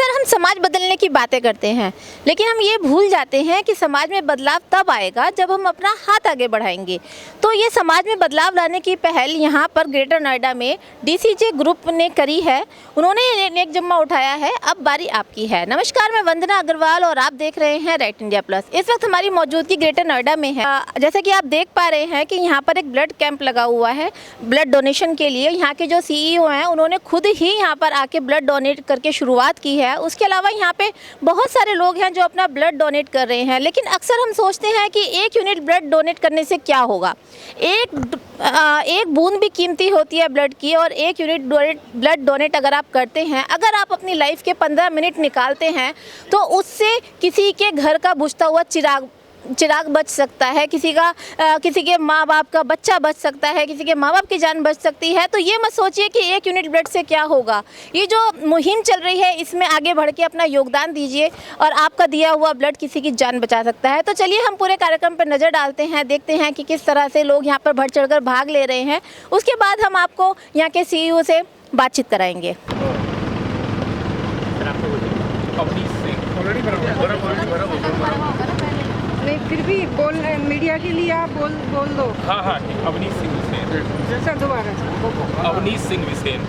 अक्सर हम समाज बदलने की बातें करते हैं, लेकिन हम ये भूल जाते हैं कि समाज में बदलाव तब आएगा जब हम अपना हाथ आगे बढ़ाएंगे। तो ये समाज में बदलाव लाने की पहल यहाँ पर ग्रेटर नोएडा में डीसीजे ग्रुप ने करी है। उन्होंने नेक जिम्मा उठाया है, अब बारी आपकी है। नमस्कार, मैं वंदना अग्रवाल और आप देख रहे हैं राइट इंडिया प्लस। इस वक्त हमारी मौजूदगी ग्रेटर नोएडा में है। जैसे कि आप देख पा रहे हैं कि यहाँ पर एक ब्लड कैंप लगा हुआ है ब्लड डोनेशन के लिए। यहाँ के जो सीईओ हैं उन्होंने खुद ही यहाँ पर आके ब्लड डोनेट करके शुरुआत की है। उसके अलावा यहाँ पे बहुत सारे लोग हैं जो अपना ब्लड डोनेट कर रहे हैं, लेकिन अक्सर हम सोचते हैं कि 1 यूनिट ब्लड डोनेट करने से क्या होगा। एक बूंद भी कीमती होती है ब्लड की, और 1 यूनिट ब्लड डोनेट अगर आप करते हैं, अगर आप अपनी लाइफ के 15 मिनट निकालते हैं, तो उससे किसी के घर का बुझता हुआ चिराग बच सकता है, किसी के माँ बाप का बच्चा बच सकता है, किसी के माँ बाप की जान बच सकती है। तो ये मत सोचिए कि 1 यूनिट ब्लड से क्या होगा। ये जो मुहिम चल रही है, इसमें आगे बढ़ के अपना योगदान दीजिए और आपका दिया हुआ ब्लड किसी की जान बचा सकता है। तो चलिए हम पूरे कार्यक्रम पर नज़र डालते हैं, देखते हैं कि किस तरह से लोग यहाँ पर बढ़ चढ़ कर भाग ले रहे हैं। उसके बाद हम आपको यहाँ के सीईओ से बातचीत कराएंगे। नहीं, फिर भी बोल मीडिया के लिए आप बोल दो। हाँ हाँ, अवनीश सिंह बिसेन। सर दोबारा अवनीश सिंह बिसेन।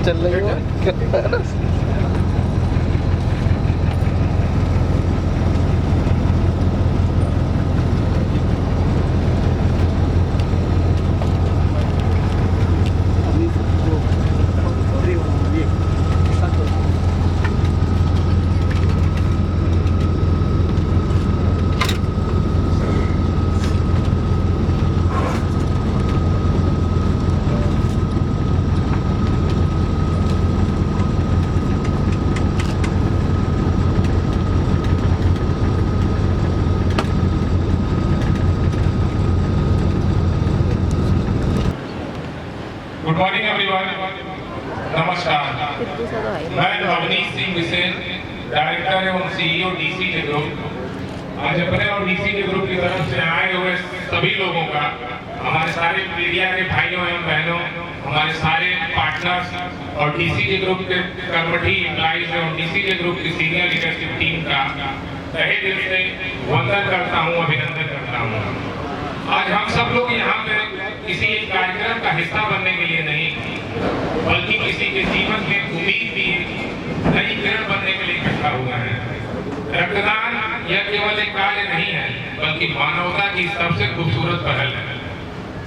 चल रही है। गुड मॉर्निंग एवरीवन, नमस्कार। मैं अवनीश सिंह बिसेन, डायरेक्टर एवं सीईओ डीसीजे ग्रुप। आज अपने और डीसीजे ग्रुप की तरफ से आए हुए सभी लोगों का, हमारे सारे मीडिया के भाइयों एवं बहनों, हमारे सारे पार्टनर्स और डीसीजे ग्रुप के कर्मठी एम्प्लॉइज एवं डीसीजे ग्रुप की सीनियर लीडरशिप टीम का तहे दिल से वंदन करता हूँ, अभिनंदन करता हूँ। आज हम सब लोग यहाँ पे किसी एक कार्यक्रम का हिस्सा बनने के लिए नहीं, बल्कि किसी के जीवन में उम्मीद भी नई किरण बनने के लिए इकट्ठा हुआ है। रक्तदान यह केवल एक कार्य नहीं है, बल्कि मानवता की सबसे खूबसूरत पहल है।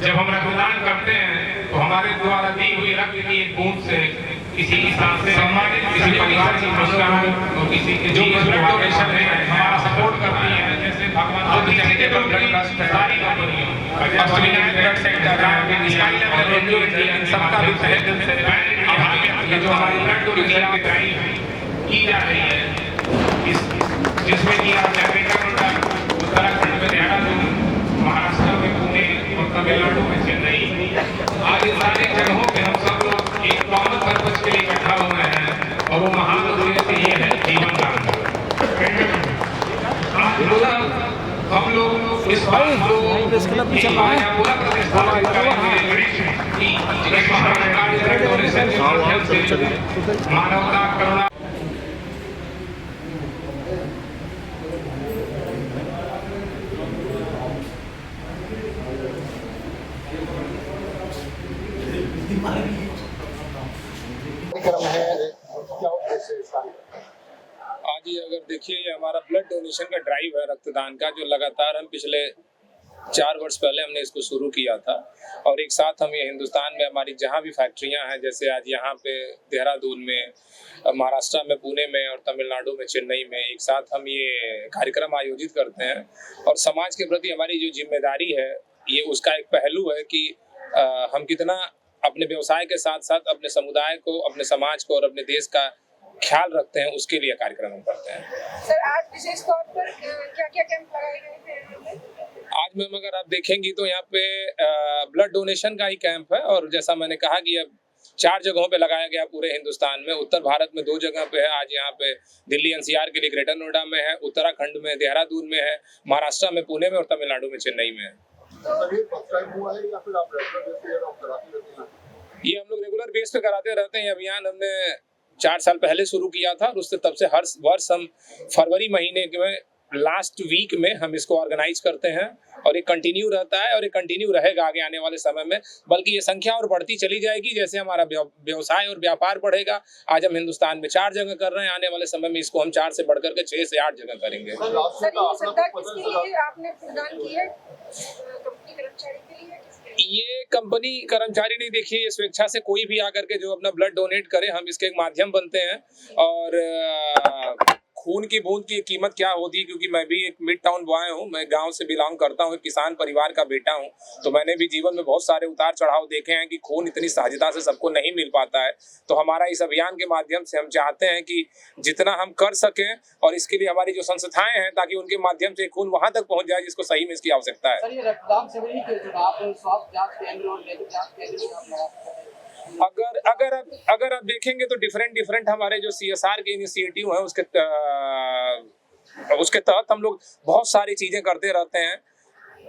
जब हम रक्तदान करते हैं तो हमारे द्वारा दी हुई रक्त की एक बूंद से किसी की सांसें, किसी परिवार की मुस्कान और किसी के जो ब्लड डोनेशन में हमारा सपोर्ट करती है, जैसे भगवान के सारी कंपनियों, ब्लड सेंटर, इन सबका भी तहे दिल से ये जो हमारी ब्लड डोनेशन की ड्राइव की जा रही है, जिसमें कि आप उत्तराखंड में देहरादून, महाराष्ट्र में पुणे और तमिलनाडु में चेन्नई, आज इन सारे जगहों पे हम सब लोग एक कॉमन पर्पस के लिए इकट्ठा हुए हैं, और वो महान उद्देश्य ये है जीवन दान। हम लोग इस बार पूरा प्रतिष्ठापित करेंगे कि इस महान कार्य से मानवता, करुणा आज ये अगर देखिए, ये हमारा ब्लड डोनेशन का ड्राइव है रक्तदान का, जो लगातार हम पिछले 4 वर्ष पहले हमने इसको शुरू किया था और एक साथ हम ये हिंदुस्तान में हमारी जहाँ भी फैक्ट्रियाँ हैं, जैसे आज यहाँ पे देहरादून में, महाराष्ट्र में पुणे में और तमिलनाडु में चेन्नई में, एक साथ हम ये कार्यक्रम आयोजित करते हैं। और समाज के प्रति हमारी जो जिम्मेदारी है, ये उसका एक पहलू है कि हम कितना अपने व्यवसाय के साथ साथ अपने समुदाय को, अपने समाज को और अपने देश का ख्याल रखते हैं, उसके लिए कार्यक्रम हम करते हैं। सर, आज विशेष तौर पर क्या-क्या कैंप लगाए गए थे? आज मैम अगर आप देखेंगी तो यहाँ पे ब्लड डोनेशन का ही कैंप है और जैसा मैंने कहा कि अब 4 जगहों पे लगाया गया पूरे हिंदुस्तान में। उत्तर भारत में 2 जगह पे है, आज यहाँ पे दिल्ली एनसीआर के लिए ग्रेटर नोएडा में है, उत्तराखंड में देहरादून में है, महाराष्ट्र में पुणे में और तमिलनाडु में चेन्नई में है। ये हम लोग रेगुलर बेस पे कराते रहते हैं। अभियान हमने 4 साल पहले शुरू किया था और उससे तब से हर वर्ष हम फरवरी महीने में लास्ट वीक में हम इसको ऑर्गेनाइज करते हैं और ये कंटिन्यू रहता है और ये कंटिन्यू रहेगा आगे आने वाले समय में, बल्कि ये संख्या और बढ़ती चली जाएगी जैसे हमारा व्यवसाय और व्यापार बढ़ेगा। आज हम हिंदुस्तान में 4 जगह कर रहे हैं, आने वाले समय में इसको हम 4 से बढ़कर के 6 से 8 जगह करेंगे। सर, ये सत्ता किसके लिए आपने प्रदान की है? कंपनी कर्मचारी के लिए? ये कंपनी कर्मचारी नहीं, देखिए ये स्वेच्छा से कोई भी आकर के जो अपना ब्लड डोनेट करे, हम इसके एक माध्यम बनते हैं। और खून की बूंद की कीमत क्या होती है, क्योंकि मैं भी एक मिड टाउन बॉय हूँ, मैं गांव से बिलोंग करता हूँ, किसान परिवार का बेटा हूँ, तो मैंने भी जीवन में बहुत सारे उतार चढ़ाव देखे हैं कि खून इतनी सहजता से सबको नहीं मिल पाता है। तो हमारा इस अभियान के माध्यम से हम चाहते हैं कि जितना हम कर सकें और इसके लिए हमारी जो संस्थाएं हैं, ताकि उनके माध्यम से खून वहां तक पहुंच जाए जिसको सही में इसकी आवश्यकता है। सर, ये रक्तदान शिविर के चुनाव स्वास्थ्य जांच केंद्र और नेत्र जांच केंद्र अगर आप देखेंगे तो डिफरेंट हमारे जो CSR के इनिशिएटिव हैं उसके तहत हम लोग बहुत सारी चीजें करते रहते हैं।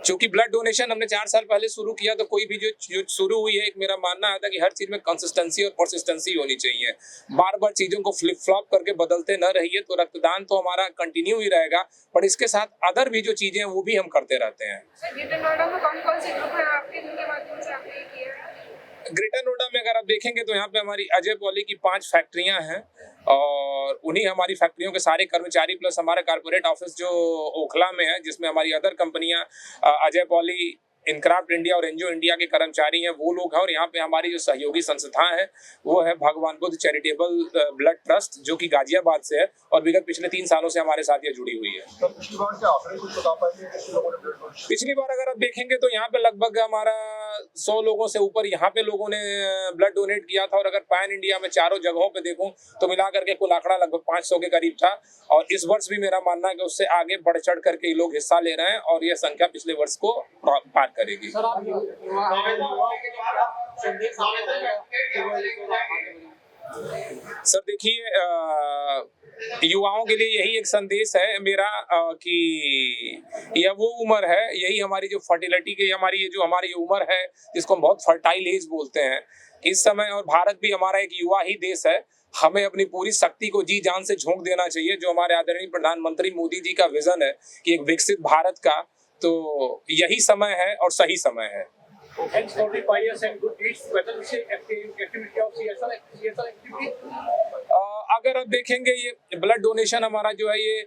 चूंकि ब्लड डोनेशन हमने 4 साल पहले शुरू किया, तो कोई भी जो शुरू हुई है, एक मेरा मानना आता है कि हर चीज में कंसिस्टेंसी और परसिस्टेंसी होनी चाहिए। बार बार चीजों को फ्लिप फ्लॉप करके बदलते न रहिए। तो रक्तदान तो हमारा कंटिन्यू ही रहेगा, पर इसके साथ अदर भी जो चीजें हैं वो भी हम करते रहते हैं। सर, ग्रेटर नोएडा में कौन-कौन से ग्रुप हैं आपके, जिनके माध्यम से आपने ये किया है? ग्रेटर नोएडा में अगर आप देखेंगे तो यहाँ पे हमारी अजय पॉली की 5 फैक्ट्रियां हैं और उन्हीं हमारी फैक्ट्रियों के सारे कर्मचारी प्लस हमारा कॉर्पोरेट ऑफिस जो ओखला में है, जिसमें हमारी अदर कंपनियां अजय पॉली, इनक्राफ्ट इंडिया और एनजीओ इंडिया के कर्मचारी हैं, वो लोग हैं। और यहाँ पे हमारी जो सहयोगी संस्था है वो है भगवान बुद्ध चैरिटेबल ब्लड ट्रस्ट, जो कि गाजियाबाद से है और विगत पिछले 3 सालों से हमारे साथ ये जुड़ी हुई है। पिछली बार अगर आप देखेंगे तो यहाँ पे लगभग हमारा 100 लोगों से ऊपर यहाँ पे लोगों ने ब्लड डोनेट किया था। और अगर पैन इंडिया में चारों जगहों पे देखूं तो मिला करके कुल आंकड़ा लगभग 500 के करीब था। और इस वर्ष भी मेरा मानना है कि उससे आगे बढ़ चढ़ करके ये लोग हिस्सा ले रहे हैं और ये संख्या पिछले वर्ष को पार करेगी। सर, आप सर देखिए, युवाओं के लिए यही एक संदेश है मेरा कि यह वो उम्र है, यही हमारी जो फर्टिलिटी की हमारी ये उम्र है जिसको हम बहुत फर्टाइल एज बोलते हैं इस समय। और भारत भी हमारा एक युवा ही देश है। हमें अपनी पूरी शक्ति को जी जान से झोंक देना चाहिए। जो हमारे आदरणीय प्रधानमंत्री मोदी जी का विजन है कि एक विकसित भारत का, तो यही समय है और सही समय है। अगर आप देखेंगे ये ब्लड डोनेशन हमारा जो है ये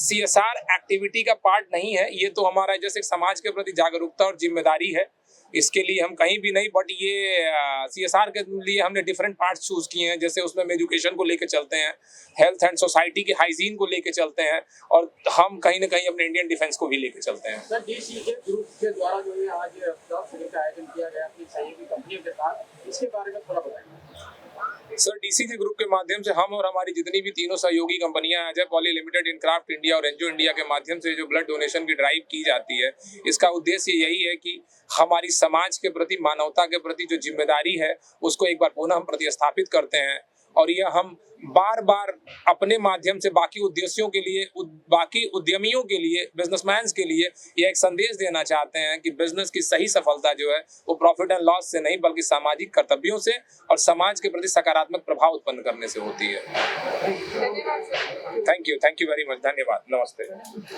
CSR एक्टिविटी का पार्ट नहीं है, ये तो हमारा जैसे समाज के प्रति जागरूकता और जिम्मेदारी है। इसके लिए हम कहीं भी नहीं, बट ये CSR के लिए हमने डिफरेंट पार्ट चूज किए हैं। जैसे उसमें हम एजुकेशन को लेके चलते हैं, हेल्थ एंड सोसाइटी के हाइजीन को लेके चलते हैं और हम कहीं ना कहीं अपने इंडियन डिफेंस को भी लेके चलते हैं। सर, डीसी के ग्रुप के द्वारा जो है आज रक्तदान शिविर का आयोजन किया गया अपनी सहयोगी कंपनियों के साथ, इसके बारे में थोड़ा बताएं। सर, DCG ग्रुप के माध्यम से हम और हमारी जितनी भी तीनों सहयोगी कंपनियां अजय पॉली लिमिटेड, इनक्राफ्ट इंडिया और एनजीओ इंडिया के माध्यम से जो ब्लड डोनेशन की ड्राइव की जाती है, इसका उद्देश्य यही है कि हमारी समाज के प्रति, मानवता के प्रति जो जिम्मेदारी है उसको एक बार पुनः हम प्रतिस्थापित करते हैं। और यह हम बार बार अपने माध्यम से बाकी उद्देश्यों के लिए, बाकी उद्यमियों के लिए, बिजनेसमैन के लिए यह एक संदेश देना चाहते हैं कि बिजनेस की सही सफलता जो है वो प्रॉफिट एंड लॉस से नहीं, बल्कि सामाजिक कर्तव्यों से और समाज के प्रति सकारात्मक प्रभाव उत्पन्न करने से होती है। थैंक यू वेरी मच, धन्यवाद, नमस्ते।